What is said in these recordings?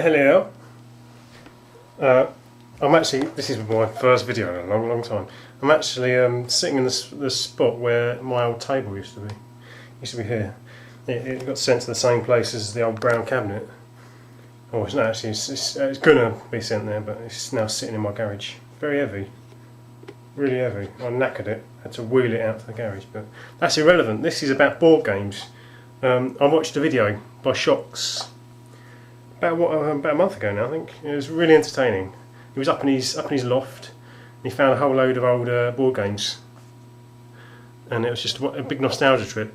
Hello. I'm actually, this is my first video in a long time. I'm actually sitting in the spot where my old table used to be. Used to be here. It got sent to the same place as the old brown cabinet. Oh, it's not actually, it's going to be sent there, but it's now sitting in my garage. Very heavy. Really heavy. I knackered it. Had to wheel it out to the garage, but that's irrelevant. This is about board games. I watched a video by Shockz about a month ago now, I think. It was really entertaining. He was up in his loft and he found a whole load of old board games, and it was just a big nostalgia trip.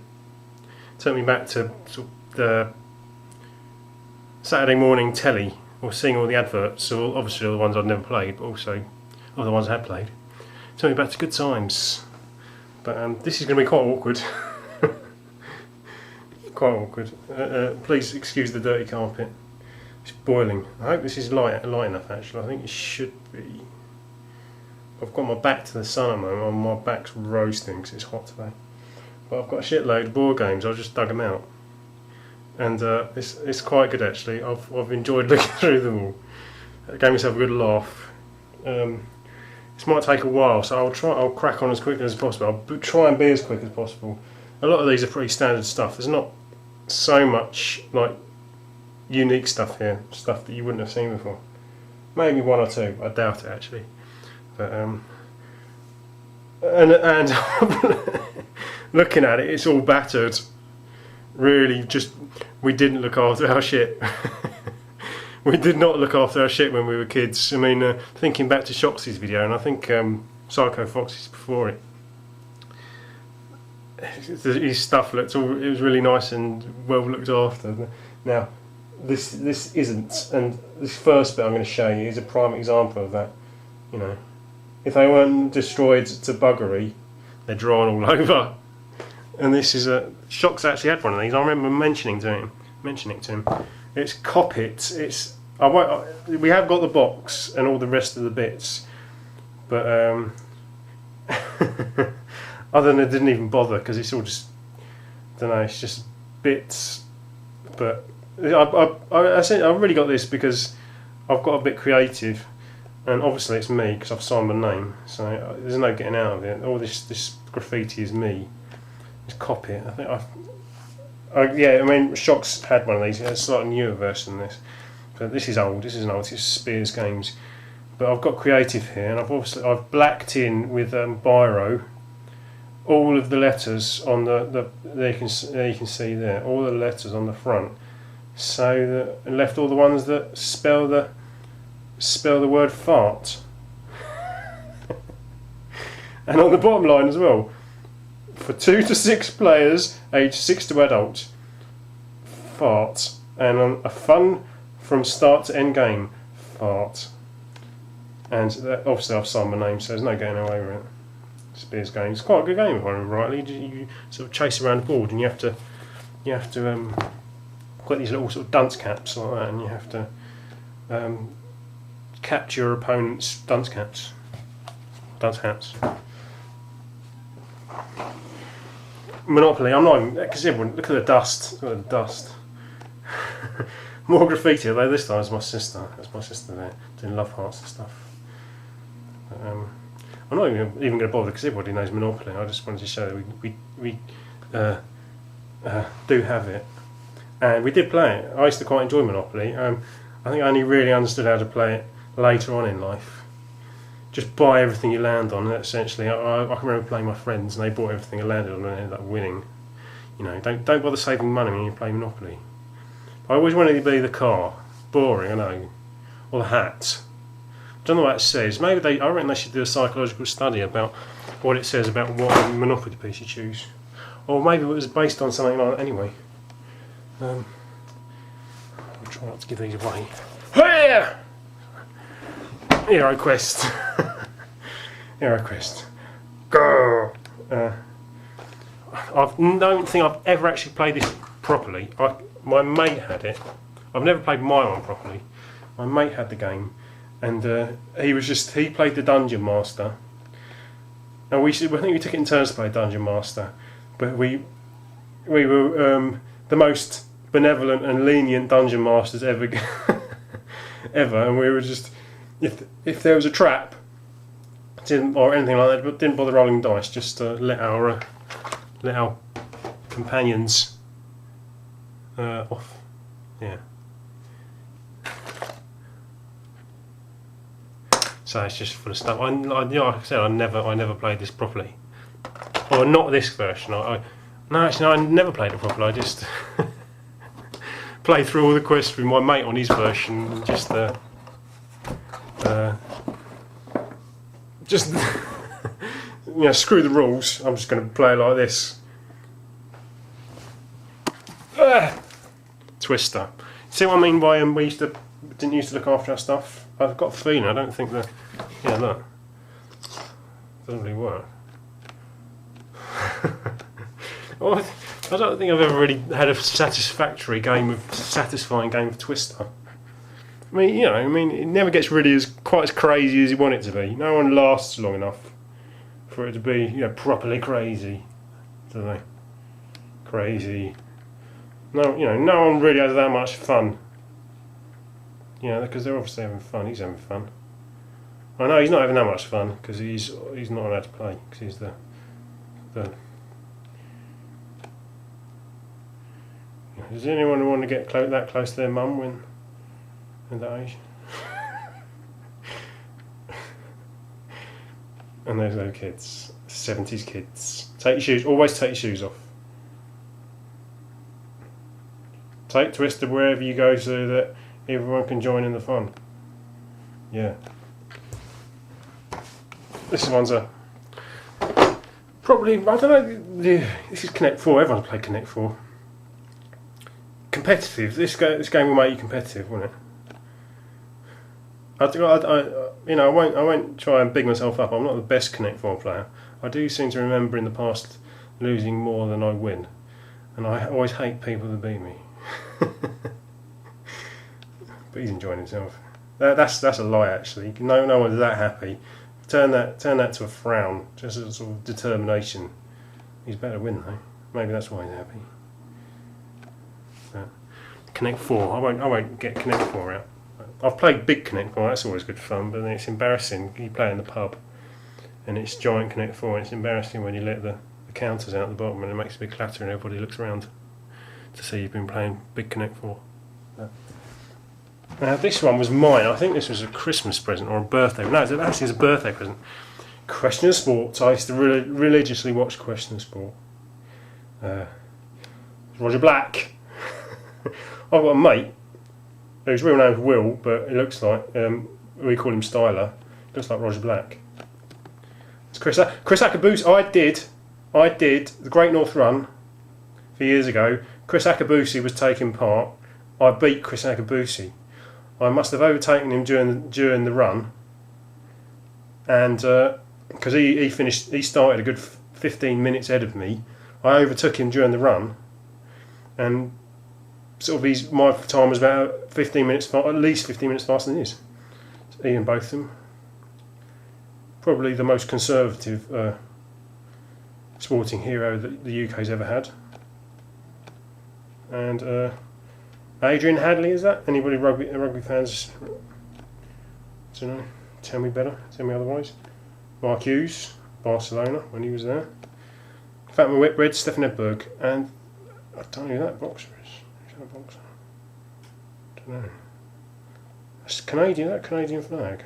It took me back to sort of the Saturday morning telly, or seeing all the adverts, so obviously all the ones I'd never played, but also all the ones I had played. It took me back to good times. But this is going to be quite awkward. Quite awkward. Please excuse the dirty carpet. It's boiling. I hope this is light enough actually. I think it should be. I've got my back to the sun at the moment. My back's roasting because it's hot today. But I've got a shitload of board games. I just dug them out. And it's quite good actually. I've enjoyed looking through them all. I gave myself a good laugh. This might take a while, so I'll crack on as quickly as possible. I'll try and be as quick as possible. A lot of these are pretty standard stuff. There's not so much like unique stuff here, stuff that you wouldn't have seen before. Maybe one or two. I doubt it actually. But and looking at it, it's all battered. Really, just we didn't look after our shit. We did not look after our shit when we were kids. I mean, thinking back to Shockz's video, and I think Psycho Fox's before it, his stuff looked it was really nice and well looked after. Now, this isn't, and this first bit I'm going to show you is a prime example of that. You know, if they weren't destroyed to buggery, they're drawn all over. And this is Shockz actually had one of these. I remember mentioning it to him. It's Coppet. We have got the box and all the rest of the bits, but other than I didn't even bother because it's all just, I don't know, it's just bits. But I really got this because I've got a bit creative, and obviously it's me because I've signed my name, so there's no getting out of it. All this graffiti is me. It's Coppet. I think yeah, I mean Shockz had one of these. It's a slightly newer version of this. But this is old. This isn't old. It's Spears Games. But I've got creative here, and I've blacked in with biro all of the letters on there you can see there, all the letters on the front, so that, and left all the ones that spell the word fart. And on the bottom line as well, for 2 to 6 players, aged 6 to adult, fart, and a fun from start to end game, fart. And obviously I've signed my name, so there's no getting away with it. Spears Games. It's quite a good game if I remember rightly. You sort of chase around the board, and you have to got these little sort of dunce caps like that, and you have to capture your opponent's dunce hats. Monopoly. I'm not even, because everyone look at the dust. Look at the dust. More graffiti, although this time it's my sister. That's my sister there, doing love hearts and stuff. I'm not even going to bother because everybody knows Monopoly. I just wanted to show that we do have it. And we did play it. I used to quite enjoy Monopoly. I think I only really understood how to play it later on in life. Just buy everything you land on, and essentially. I can remember playing with my friends and they bought everything I landed on and ended up winning. You know, don't bother saving money when you play Monopoly. I always wanted to be the car. Boring, I know. Or the hat. I don't know what it says. Maybe I reckon they should do a psychological study about what it says about what Monopoly piece you choose. Or maybe it was based on something like that anyway. I'll try not to give these away. Here! Hero Quest. Hero Quest. Go! I don't think I've ever actually played this properly. My mate had it. I've never played my one properly. My mate had the game, and he played the Dungeon Master. And I think we took it in turns to play Dungeon Master, but we were the most benevolent and lenient Dungeon Masters ever. ever, and we were just, if there was a trap, or anything like that, but didn't bother rolling dice, just let our companions off. Yeah. So it's just full of stuff. Like I said, I never played this properly, or not this version. No, actually, no, I never played it properly. I just played through all the quests with my mate on his version, and just you know, screw the rules. I'm just going to play like this. Twister. See what I mean by we didn't used to look after our stuff? I've got a feeling, I don't think that, yeah, look, doesn't really work. Well, I don't think I've ever really had a satisfying game of Twister. I mean, you know, it never gets really quite as crazy as you want it to be. No one lasts long enough for it to be, you know, properly crazy, do they? Crazy. No, you know, no one really has that much fun. You know, because they're obviously having fun. He's having fun. I know he's not having that much fun because he's not allowed to play because he's the. Does anyone want to get that close to their mum when that age? And those little kids, 70s kids. Take your shoes. Always take your shoes off. Take Twister wherever you go so that everyone can join in the fun. Yeah. This one's probably, I don't know, this is Connect 4, everyone's played Connect 4. Competitive, this game will make you competitive, won't it? You know, I won't try and big myself up. I'm not the best Connect 4 player. I do seem to remember in the past losing more than I win. And I always hate people that beat me. But he's enjoying himself. That's a lie, actually. No one's that happy. Turn that to a frown, just a sort of determination. He's better win though. Maybe that's why he's happy. Connect 4. I won't get Connect 4 out. I've played big Connect 4. That's always good fun. But then it's embarrassing. You play in the pub, and it's giant Connect 4. And it's embarrassing when you let the counters out at the bottom, and it makes a big clatter, and everybody looks around to see you've been playing big Connect 4. Now this one was mine. I think this was a Christmas present or a birthday. No, actually it's a birthday present. Question of Sports. I used to religiously watch Question of Sport. Roger Black. I've got a mate whose real name's Will, but it looks like we call him Styler. Looks like Roger Black. It's Chris Akabusi. I did the Great North Run a few years ago. Chris Akabusi was taking part. I beat Chris Akabusi. I must have overtaken him during the run, and because he started a good 15 minutes ahead of me, I overtook him during the run, and sort of my time was about 15 minutes, at least 15 minutes faster than his. So Ian Botham, probably the most conservative sporting hero that the UK's ever had, and. Adrian Hadley, is that? Anybody rugby fans? I don't know. Tell me better. Tell me otherwise. Mark Hughes, Barcelona, when he was there. Fatma Whitbread, Stefan Edberg, and I don't know who that boxer is. Who's that boxer? I don't know. That's Canadian. That Canadian flag.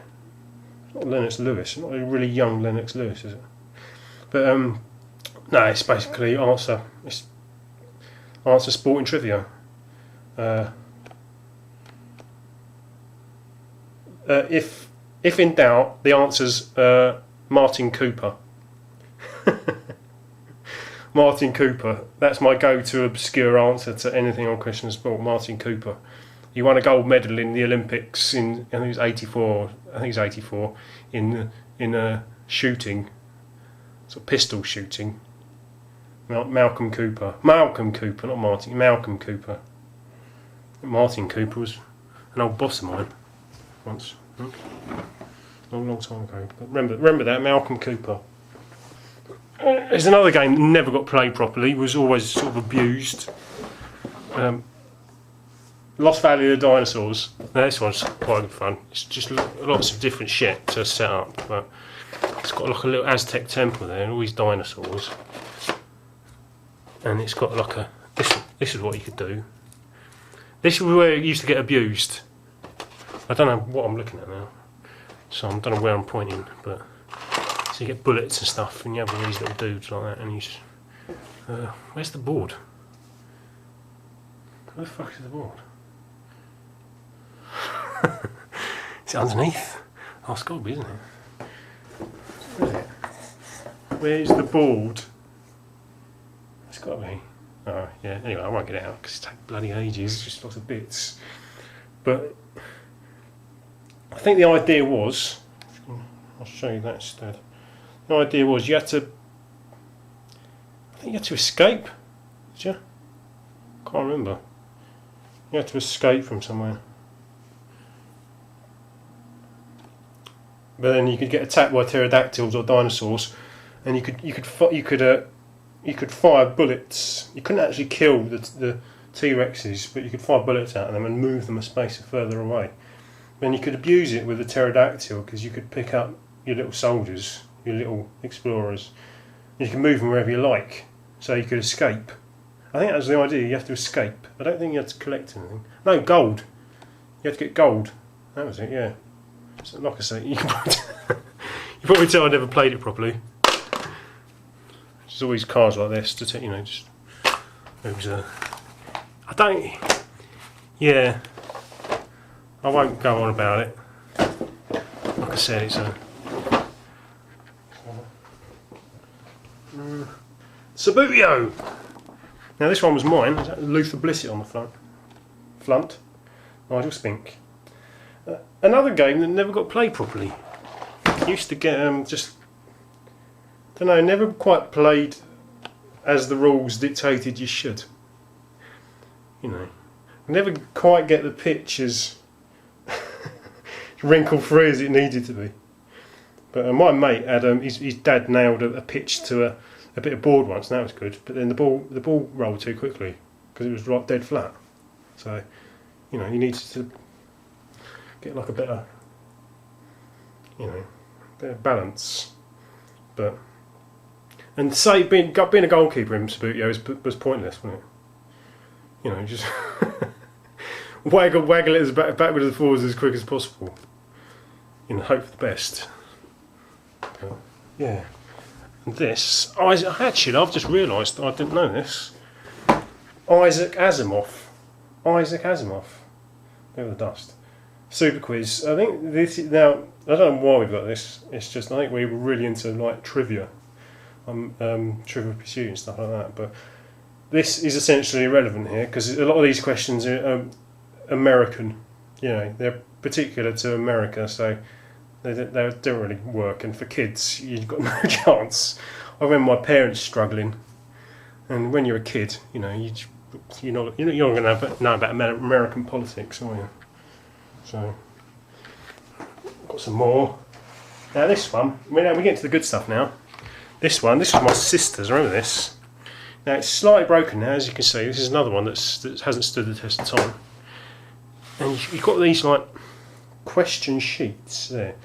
It's not Lennox Lewis. Not a really young Lennox Lewis, is it? But no, it's basically answer sporting trivia. If in doubt, the answer's Martin Cooper. Martin Cooper. That's my go-to obscure answer to anything on Question of Sport. Martin Cooper. He won a gold medal in the Olympics in I think it was 84. I think it's 84 in shooting, sort of pistol shooting. Malcolm Cooper, not Martin. Malcolm Cooper. Martin Cooper was an old boss of mine once, long time ago. But remember that, Malcolm Cooper. There's another game that never got played properly. Was always sort of abused. Lost Valley of the Dinosaurs. Now this one's quite good fun. It's just lots of different shit to set up, but it's got like a little Aztec temple there and all these dinosaurs. And it's got like a... This is what you could do. This is where it used to get abused. I don't know what I'm looking at now. So I don't know where I'm pointing, but... So you get bullets and stuff, and you have all these little dudes like that, and you just... where's the board? Where the fuck is the board? Is it underneath? Oh, it's got to be, isn't it? Where is it? Where's the board? It's got to be. Oh, yeah. Anyway, I won't get it out because it takes bloody ages. It's just lots of bits. But I think the idea was... I'll show you that instead. The idea was you had to... I think you had to escape. Did you? Can't remember. You had to escape from somewhere. But then you could get attacked by pterodactyls or dinosaurs, and you could fire bullets. You couldn't actually kill the T-Rexes, but you could fire bullets at them and move them a space further away. Then you could abuse it with the pterodactyl because you could pick up your little soldiers, your little explorers, and you can move them wherever you like, so you could escape. I think that was the idea. You have to escape. I don't think you had to collect anything. No, gold. You had to get gold. That was it. Yeah. So, like I say, you probably tell I never played it properly. There's always cards like this to you know, just it was I don't. Yeah. I won't go on about it. Like I said, it's a Subbuteo. Now this one was mine. It's Luther Blissett on the front. Nigel Spink. Another game that never got played properly. Used to get just, don't know, never quite played as the rules dictated you should. You know, never quite get the pitch as wrinkle free as it needed to be. But my mate had his dad nailed a pitch to a bit of board once, and that was good. But then the ball rolled too quickly because it was like dead flat. So, you know, you needed to get like a better, you know, better balance. But and say being a goalkeeper in Subbuteo was pointless, wasn't it? You know, just waggle it as backwards and forwards as quick as possible. You know, hope for the best. But, yeah. And this, actually, I've just realised I didn't know this. Isaac Asimov. Over the dust. Super quiz. I think this now. I don't know why we've got this. It's just I think we were really into like trivia, Trivial Pursuit and stuff like that. But this is essentially irrelevant here because a lot of these questions are American. You know, they're particular to America, so they don't really work. And for kids, you've got no chance. I remember my parents struggling, and when you're a kid, you know, you're not going to know about American politics, are you? So, got some more. Now this one, we get to the good stuff now. This was my sister's, remember this? Now it's slightly broken now, as you can see. This is another one that hasn't stood the test of time. And you've got these like question sheets there.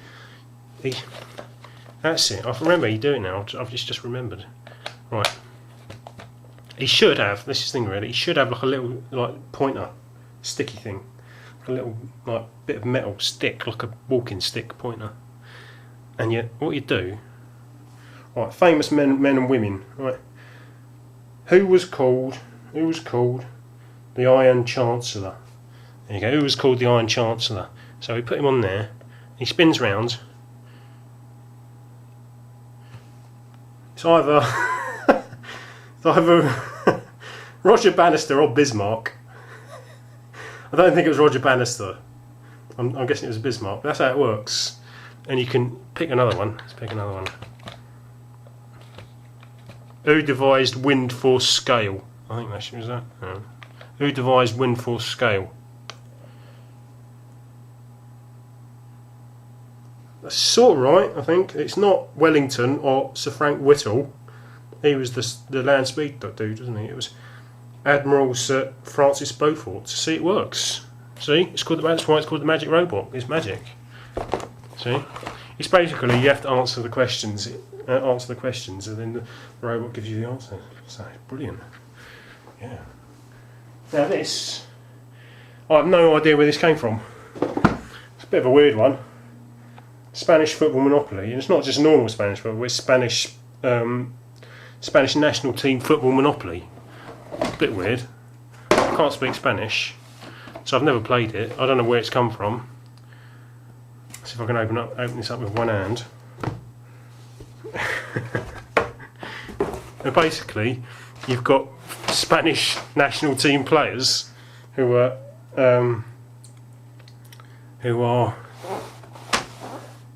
That's it, I remember you do it now, I've just remembered. Right. He should have, this is the thing really, he should have like a little like pointer, sticky thing. A little like bit of metal stick, like a walking stick pointer. And yet, what you do, right? Famous men and women, right? Who was called the Iron Chancellor? There you go. Who was called the Iron Chancellor? So we put him on there. He spins round. It's either Roger Bannister or Bismarck. I don't think it was Roger Bannister. I'm guessing it was Bismarck. But that's how it works. And you can pick another one. Let's pick another one. Who devised wind force scale? I think that was that. No. Who devised wind force scale? That's sort of right, I think. It's not Wellington or Sir Frank Whittle. He was the land speed dude, wasn't he? It was Admiral Sir Francis Beaufort. See, it works. See, it's called that's why it's called the magic robot. It's magic. See, it's basically you have to answer the questions, and then the robot gives you the answer. So it's brilliant. Yeah. Now this, I have no idea where this came from. It's a bit of a weird one. Spanish football monopoly, and it's not just normal Spanish football. It's Spanish national team football monopoly. A bit weird. I can't speak Spanish, so I've never played it. I don't know where it's come from. Let's see if I can open this up with one hand. And basically, you've got Spanish national team players who are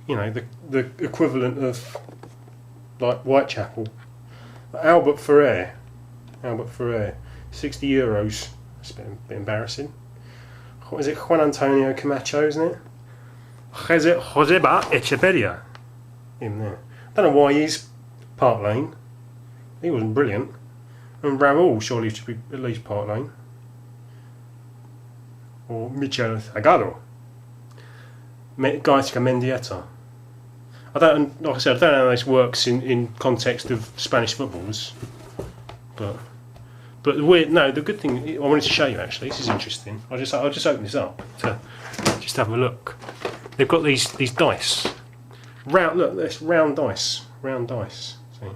you know, the equivalent of like Whitechapel. Albert Ferrer, 60 euros. It's a bit embarrassing. What is it? Juan Antonio Camacho, isn't it? Joseba Echeverria. Him there. Don't know why he's Park Lane. He wasn't brilliant. And Raúl surely should be at least Park Lane. Or Michel Zagallo. Gaisca Mendieta. Like I said, I don't know how this works in context of Spanish footballs, but the weird. No, the good thing I wanted to show you actually. This is interesting. I'll just open this up to just have a look. They've got these dice. Round. Look, that's round dice. Round dice. See?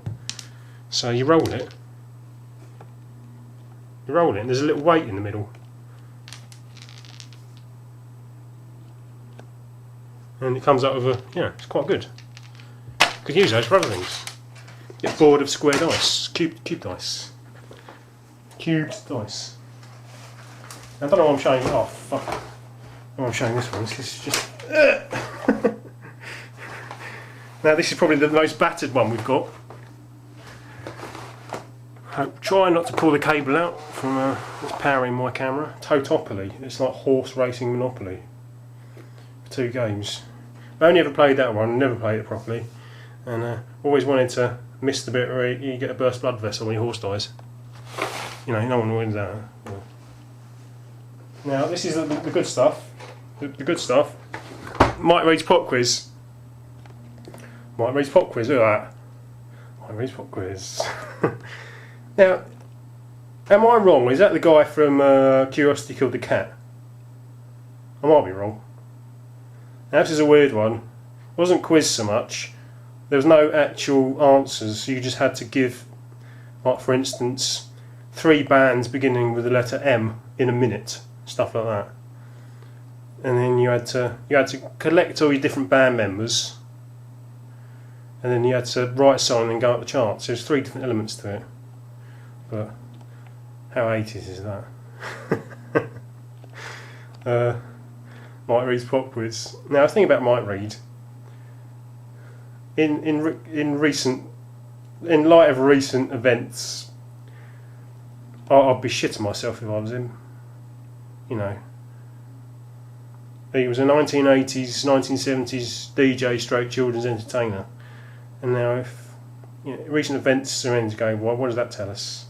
So you roll it. You roll it, and there's a little weight in the middle. And it comes out of it's quite good. Could use those for other things. Get bored of square dice, cube dice. Cubed dice. I don't know why I'm showing it off. Fuck. I don't know why I'm showing this one. This is just. Now this is probably the most battered one we've got. Try not to pull the cable out from what's powering my camera. Totopoly. It's like horse racing Monopoly. 2 games. I only ever played that one, never played it properly, and always wanted to miss the bit where you get a burst blood vessel when your horse dies. You know, no one wins that. Yeah. Now this is the good stuff. The good stuff. Mike Reed's pop quiz. Mike Reed's pop quiz. Look at that. Mike Reed's pop quiz. Now, am I wrong? Is that the guy from Curiosity Killed the Cat? I might be wrong. Now this is a weird one. It wasn't quiz so much. There was no actual answers. You just had to give, like for instance, 3 bands beginning with the letter M in a minute, stuff like that. And then you had to collect all your different band members, and then you had to write a song and go up the charts. There's 3 different elements to it. But how 80s is that? Mike Reed's pop quiz. Now, I was thinking about Mike Reed. In light of recent events, I'd be shitting myself if I was him. You know, he was a 1980s, 1970s DJ stroke children's entertainer, and now if recent events are in to go, well, what does that tell us?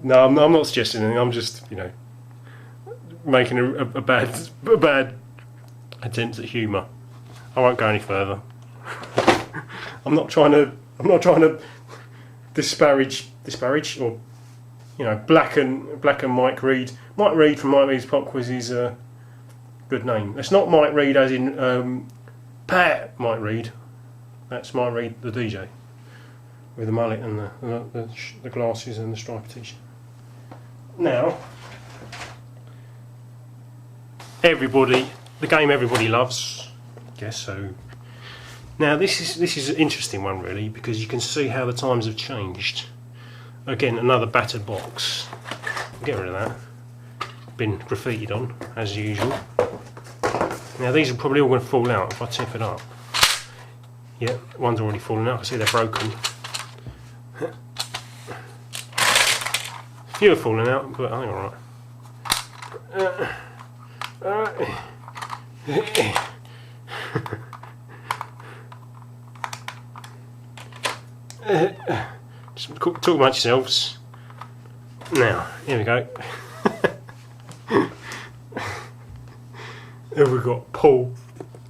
No, I'm not suggesting anything. I'm just making a bad attempt at humour. I won't go any further. I'm not trying to disparage or blacken Mike Reed. Mike Reed from Mike Reed's Pop Quiz is a good name. It's not Mike Reed as in Pat Mike Reed. That's Mike Reed, the DJ, with the mullet and the glasses and the striped t-shirt. Now, the game everybody loves. Guess so. Now this is an interesting one really, because you can see how the times have changed. Again, another battered box. Get rid of that. Been graffitied on as usual. Now these are probably all going to fall out if I tip it up. Yeah, one's already fallen out. I see they're broken. A few are falling out, but I think alright. Just talk about yourselves. Now, here we go. Here we've got Paul,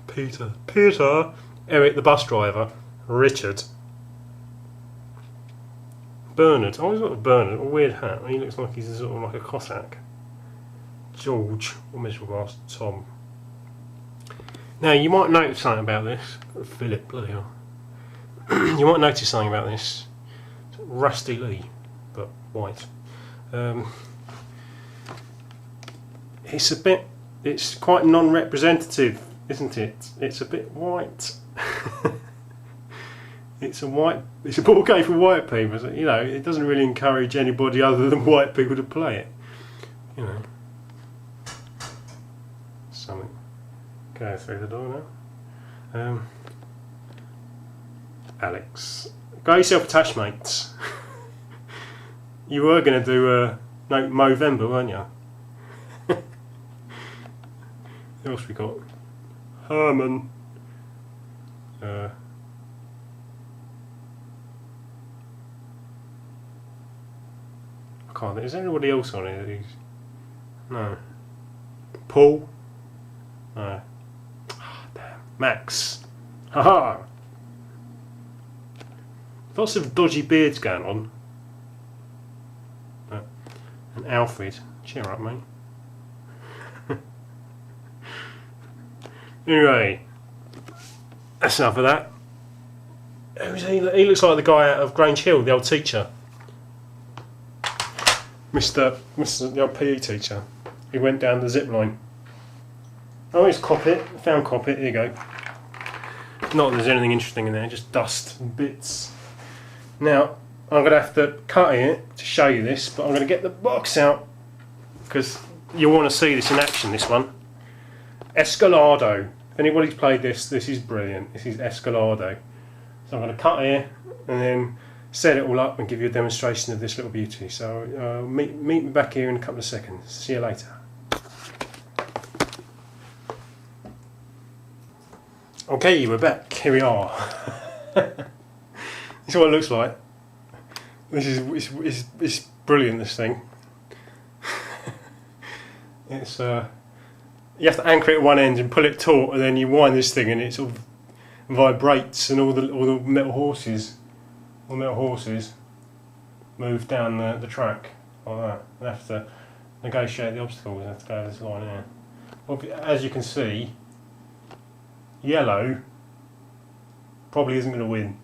Peter, Eric the bus driver, Richard, Bernard. Oh, he's got a Bernard, a weird hat. He looks like he's sort of like a Cossack. George, or miserable bastard, Tom. Now, you might notice something about this. Philip, bloody hell. You might notice something about this. Rusty Lee, but white. It's quite non-representative, isn't it? It's a bit white. It's a ball game for white people. So, you know, it doesn't really encourage anybody other than white people to play it. You know, something. Go through the door now. Alex, go yourself attachmates. You were going to do Movember, weren't you? Who else we got? Herman. I can't think. Is there anybody else on here? No. Paul. No. Oh, damn. Max. Haha. Lots of dodgy beards going on. And Alfred. Cheer up, mate. Anyway, that's enough of that. Who's he? He looks like the guy out of Grange Hill, the old teacher. Mr. the old PE teacher. He went down the zip line. Oh, here's Coppet. Found Coppet. Here you go. Not that there's anything interesting in there, just dust and bits. Now, I'm going to have to cut it to show you this, but I'm going to get the box out because you'll want to see this in action, this one. Escalado. If anybody's played this is brilliant. This is Escalado. So I'm going to cut here and then set it all up and give you a demonstration of this little beauty. So meet me back here in a couple of seconds. See you later. Okay, we're back. Here we are. This is what it looks like. This is it's brilliant. This thing. It's you have to anchor it at one end and pull it taut, and then you wind this thing, and it sort of vibrates, and all the metal horses move down the track like that. You have to negotiate the obstacles. You have to go this line here. Well, as you can see, yellow probably isn't going to win.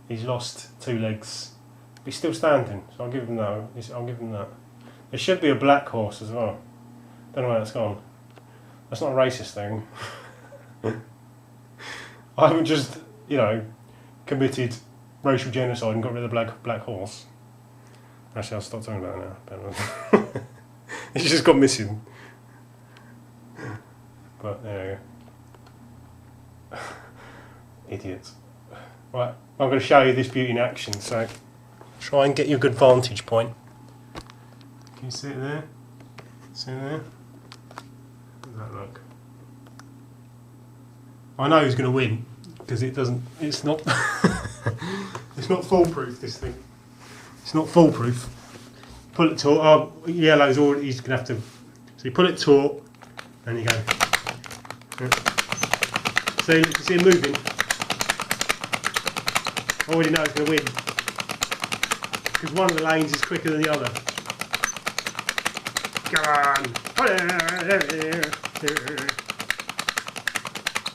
He's lost 2 legs. But he's still standing, so I'll give him that. There should be a black horse as well. Don't know where that's gone. That's not a racist thing. I haven't just, you know, committed racial genocide and got rid of the black horse. Actually, I'll stop talking about it now. It's just gone missing. But there you go. Idiots. Right, I'm going to show you this beauty in action, so try and get you a good vantage point. Can you see it there? See it there? How does that look? I know who's going to win because it's not it's not foolproof, this thing. It's not foolproof. Pull it taut. Oh, yellow's already, he's going to have to, so you pull it taut and you go. See, you can see him moving. I already know it's going to win because one of the lanes is quicker than the other. Come on!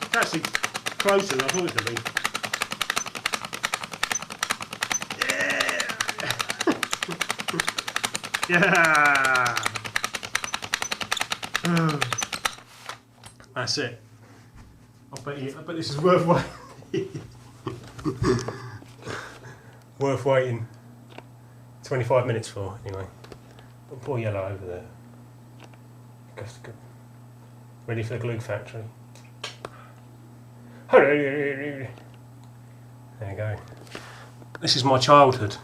It's actually closer than I thought it was going to be. Yeah! That's it. I bet this is worth waiting. Worth waiting 25 minutes for, anyway. Poor yellow over there. Ready for the glue factory. There you go. This is my childhood.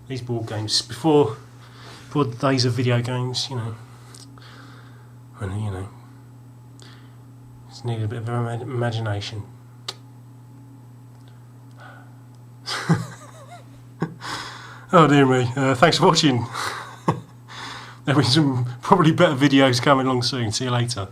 These board games before the days of video games, you know. When, you know, just needed a bit of imagination. Oh dear me, thanks for watching. There'll be some probably better videos coming along soon. See you later.